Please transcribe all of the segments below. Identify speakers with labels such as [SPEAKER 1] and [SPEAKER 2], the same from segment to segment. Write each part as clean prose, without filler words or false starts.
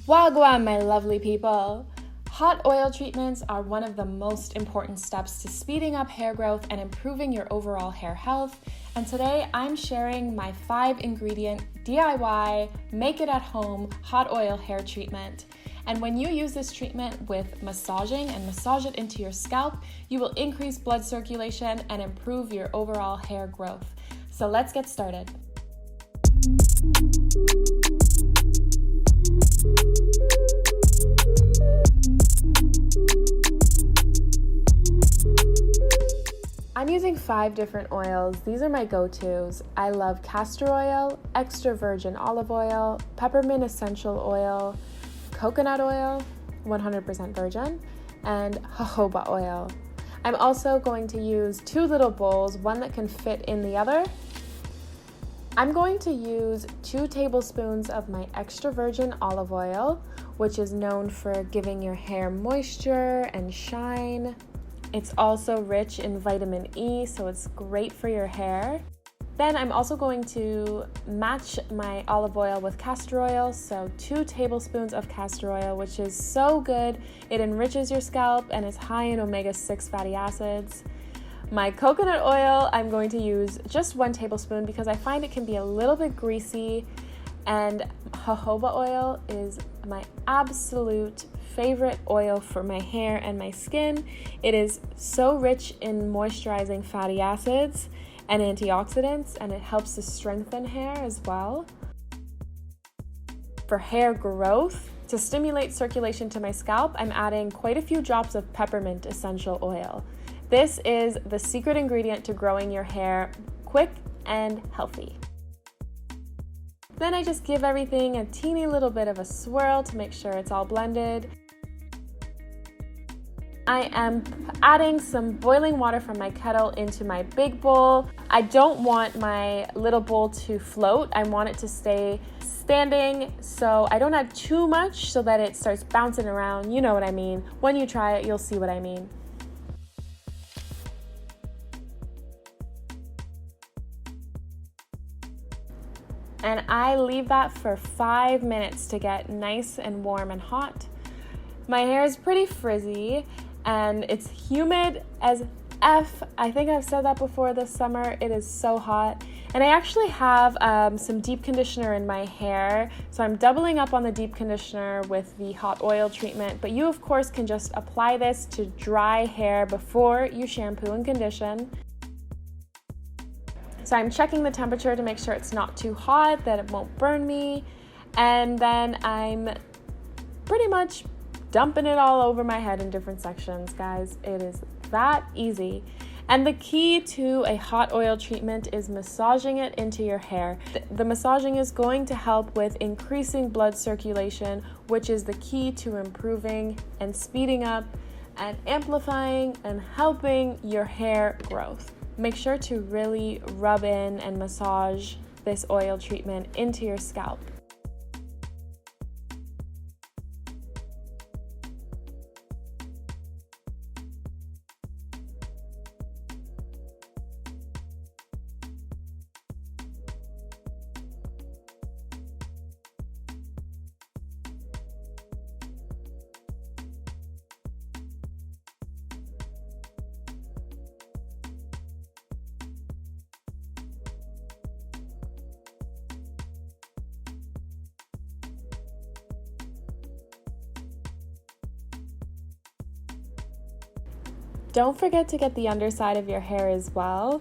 [SPEAKER 1] Wagwan, my lovely people! Hot oil treatments are one of the most important steps to speeding up hair growth and improving your overall hair health. And today I'm sharing my 5-ingredient DIY, make it at home hot oil hair treatment. And when you use this treatment with massaging and massage it into your scalp, you will increase blood circulation and improve your overall hair growth. So let's get started. I'm using 5 different oils. These are my go-tos. I love castor oil, extra virgin olive oil, peppermint essential oil, coconut oil, 100% virgin, and jojoba oil. I'm also going to use 2 little bowls, one that can fit in the other. I'm going to use 2 tablespoons of my extra virgin olive oil, which is known for giving your hair moisture and shine. It's also rich in vitamin E, so it's great for your hair. Then I'm also going to match my olive oil with castor oil, so 2 tablespoons of castor oil, which is so good. It enriches your scalp and is high in omega-6 fatty acids. My coconut oil, I'm going to use just 1 tablespoon because I find it can be a little bit greasy, and jojoba oil is my absolute favorite oil for my hair and my skin. It is so rich in moisturizing fatty acids and antioxidants, and it helps to strengthen hair as well. For hair growth, to stimulate circulation to my scalp, I'm adding quite a few drops of peppermint essential oil. This is the secret ingredient to growing your hair quick and healthy. Then I just give everything a teeny little bit of a swirl to make sure it's all blended. I am adding some boiling water from my kettle into my big bowl. I don't want my little bowl to float. I want it to stay standing, so I don't add too much so that it starts bouncing around. You know what I mean. When you try it, you'll see what I mean. And I leave that for 5 minutes to get nice and warm and hot. My hair is pretty frizzy and it's humid as F. I think I've said that before this summer. It is so hot. And I actually have some deep conditioner in my hair, so I'm doubling up on the deep conditioner with the hot oil treatment. But you, of course, can just apply this to dry hair before you shampoo and condition. So I'm checking the temperature to make sure it's not too hot, that it won't burn me. And then I'm pretty much dumping it all over my head in different sections, guys. It is that easy. And the key to a hot oil treatment is massaging it into your hair. The massaging is going to help with increasing blood circulation, which is the key to improving and speeding up and amplifying and helping your hair growth. Make sure to really rub in and massage this oil treatment into your scalp. Don't forget to get the underside of your hair as well.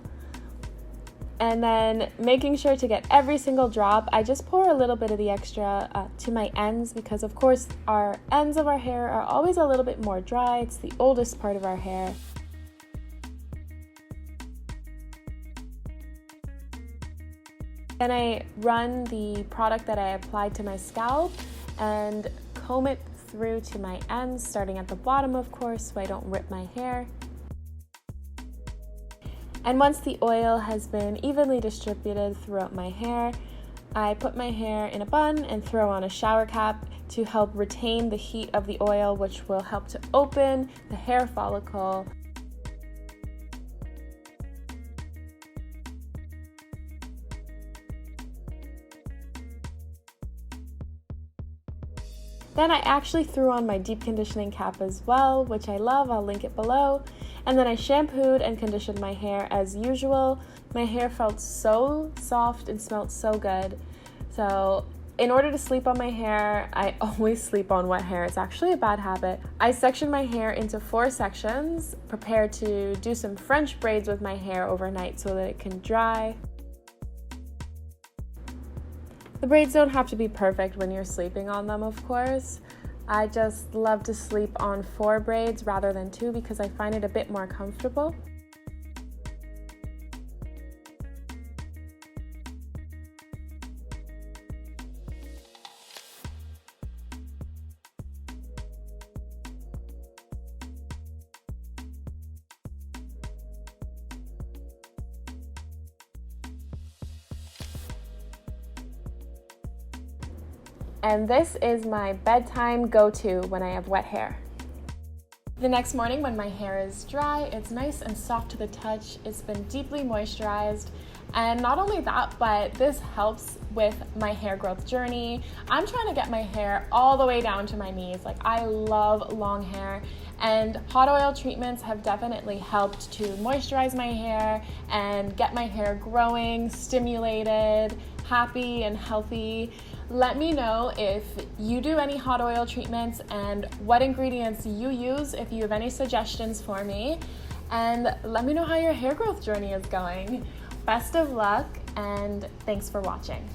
[SPEAKER 1] And then making sure to get every single drop. I just pour a little bit of the extra to my ends because, of course, our ends of our hair are always a little bit more dry. It's the oldest part of our hair. Then I run the product that I applied to my scalp and comb it through to my ends, starting at the bottom, of course, so I don't rip my hair. And once the oil has been evenly distributed throughout my hair, I put my hair in a bun and throw on a shower cap to help retain the heat of the oil, which will help to open the hair follicle. Then I actually threw on my deep conditioning cap as well, which I love. I'll link it below. And then I shampooed and conditioned my hair as usual. My hair felt so soft and smelled so good. So in order to sleep on my hair, I always sleep on wet hair. It's actually a bad habit. I sectioned my hair into 4 sections, prepared to do some French braids with my hair overnight so that it can dry. The braids don't have to be perfect when you're sleeping on them, of course. I just love to sleep on 4 braids rather than 2 because I find it a bit more comfortable. And this is my bedtime go-to when I have wet hair. The next morning when my hair is dry, it's nice and soft to the touch. It's been deeply moisturized. And not only that, but this helps with my hair growth journey. I'm trying to get my hair all the way down to my knees. Like, I love long hair, and hot oil treatments have definitely helped to moisturize my hair and get my hair growing, stimulated, happy and healthy. Let me know if you do any hot oil treatments and what ingredients you use, if you have any suggestions for me, and let me know how your hair growth journey is going. Best of luck, and thanks for watching.